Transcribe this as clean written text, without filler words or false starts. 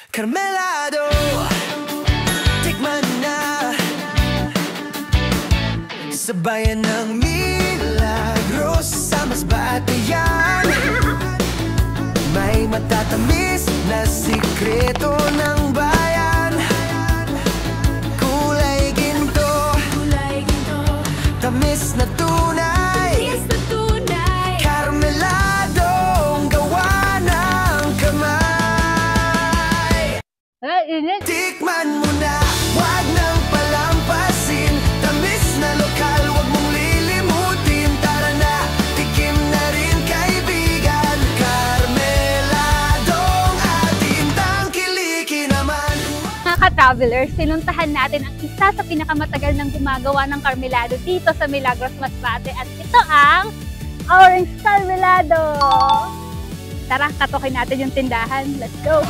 Carmelado, tikman na sa bayan ng Milagros, sa Masbate yan. May matatamis na sikreto ng bayan. Kulay ginto, tamis na tunay. Carmeladong gawa ng kamay. Tikman mo na, wag nang palampasin. Tamis na lokal, wag mong lilimutin. Tara na, tikim na rin kaibigan. Carmeladong atin tangkilikin naman. Mga ka-travelers, sinuntahan natin ang isa sa pinakamatagal ng gumagawa ng Carmelado dito sa Milagros, Masbate. At ito ang Orange Carmelado. Tara, katukin natin yung tindahan. Let's go!